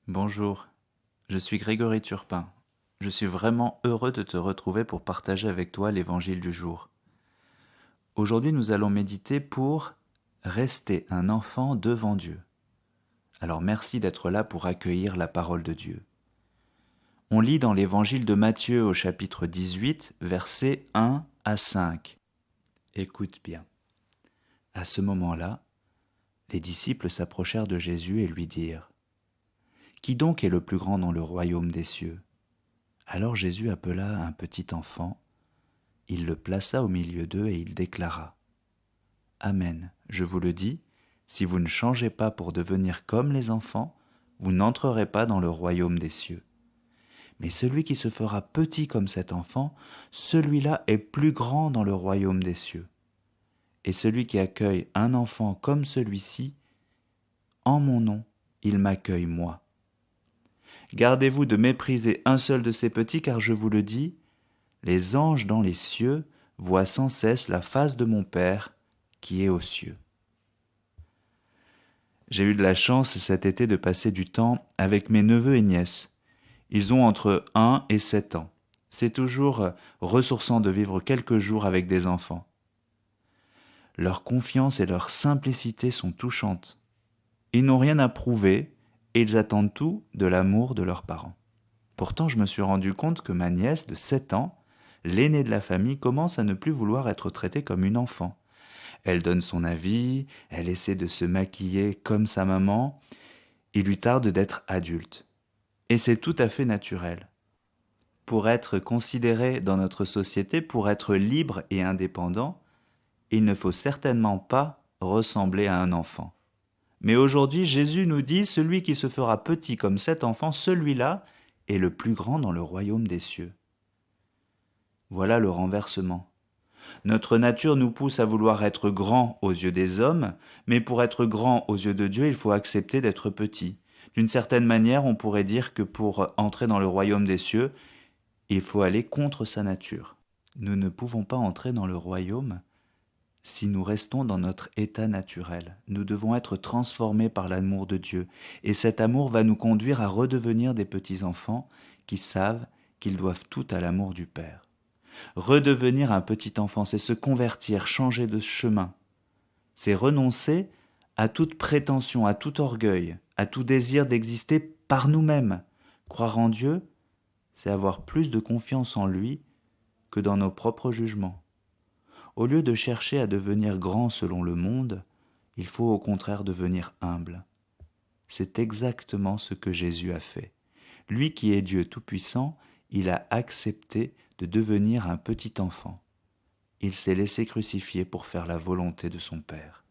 Bonjour, je suis Grégory Turpin. Je suis vraiment heureux de te retrouver pour partager avec toi l'évangile du jour. Aujourd'hui, nous allons méditer pour rester un enfant devant Dieu. Alors merci d'être là pour accueillir la parole de Dieu. On lit dans l'évangile de Matthieu au chapitre 18, versets 1 à 5. Écoute bien. À ce moment-là, les disciples s'approchèrent de Jésus et lui dirent : « Qui donc est le plus grand dans le royaume des cieux ? » Alors Jésus appela un petit enfant, il le plaça au milieu d'eux et il déclara : « Amen, je vous le dis, si vous ne changez pas pour devenir comme les enfants, vous n'entrerez pas dans le royaume des cieux. Mais celui qui se fera petit comme cet enfant, celui-là est plus grand dans le royaume des cieux. Et celui qui accueille un enfant comme celui-ci, en mon nom, il m'accueille moi. Gardez-vous de mépriser un seul de ces petits, car je vous le dis, les anges dans les cieux voient sans cesse la face de mon Père qui est aux cieux. » J'ai eu de la chance cet été de passer du temps avec mes neveux et nièces. Ils ont entre 1 et 7 ans. C'est toujours ressourçant de vivre quelques jours avec des enfants. Leur confiance et leur simplicité sont touchantes. Ils n'ont rien à prouver et ils attendent tout de l'amour de leurs parents. Pourtant, je me suis rendu compte que ma nièce de 7 ans, l'aînée de la famille, commence à ne plus vouloir être traitée comme une enfant. Elle donne son avis, elle essaie de se maquiller comme sa maman, il lui tarde d'être adulte. Et c'est tout à fait naturel. Pour être considéré dans notre société, pour être libre et indépendant, il ne faut certainement pas ressembler à un enfant. Mais aujourd'hui, Jésus nous dit : « Celui qui se fera petit comme cet enfant, celui-là est le plus grand dans le royaume des cieux. » Voilà le renversement. Notre nature nous pousse à vouloir être grand aux yeux des hommes, mais pour être grand aux yeux de Dieu, il faut accepter d'être petit. D'une certaine manière, on pourrait dire que pour entrer dans le royaume des cieux, il faut aller contre sa nature. Nous ne pouvons pas entrer dans le royaume si nous restons dans notre état naturel. Nous devons être transformés par l'amour de Dieu, et cet amour va nous conduire à redevenir des petits-enfants qui savent qu'ils doivent tout à l'amour du Père. Redevenir un petit enfant, c'est se convertir, changer de chemin. C'est renoncer à toute prétention, à tout orgueil, à tout désir d'exister par nous-mêmes. Croire en Dieu, c'est avoir plus de confiance en lui que dans nos propres jugements. Au lieu de chercher à devenir grand selon le monde, il faut au contraire devenir humble. C'est exactement ce que Jésus a fait. Lui qui est Dieu Tout-Puissant, il a accepté de devenir un petit enfant. Il s'est laissé crucifier pour faire la volonté de son Père.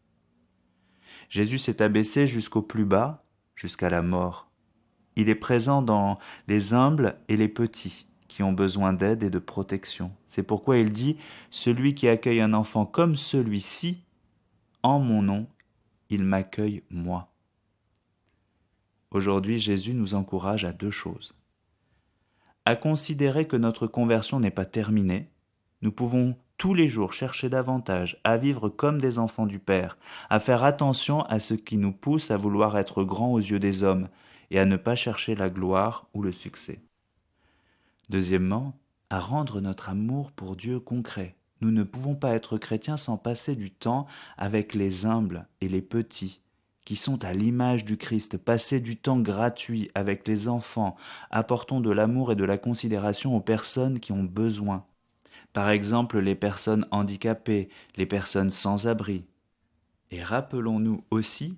Jésus s'est abaissé jusqu'au plus bas, jusqu'à la mort. Il est présent dans les humbles et les petits qui ont besoin d'aide et de protection. C'est pourquoi il dit : « Celui qui accueille un enfant comme celui-ci, en mon nom, il m'accueille moi. » Aujourd'hui, Jésus nous encourage à deux choses. À considérer que notre conversion n'est pas terminée. Nous pouvons tous les jours chercher davantage à vivre comme des enfants du Père, à faire attention à ce qui nous pousse à vouloir être grands aux yeux des hommes et à ne pas chercher la gloire ou le succès. Deuxièmement, à rendre notre amour pour Dieu concret. Nous ne pouvons pas être chrétiens sans passer du temps avec les humbles et les petits, qui sont à l'image du Christ. Passer du temps gratuit avec les enfants, apportons de l'amour et de la considération aux personnes qui ont besoin. Par exemple, les personnes handicapées, les personnes sans abri. Et rappelons-nous aussi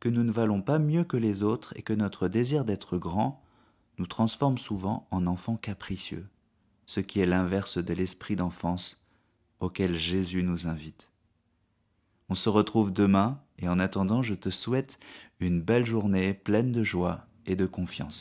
que nous ne valons pas mieux que les autres et que notre désir d'être grand nous transforme souvent en enfants capricieux, ce qui est l'inverse de l'esprit d'enfance auquel Jésus nous invite. On se retrouve demain et en attendant, je te souhaite une belle journée pleine de joie et de confiance.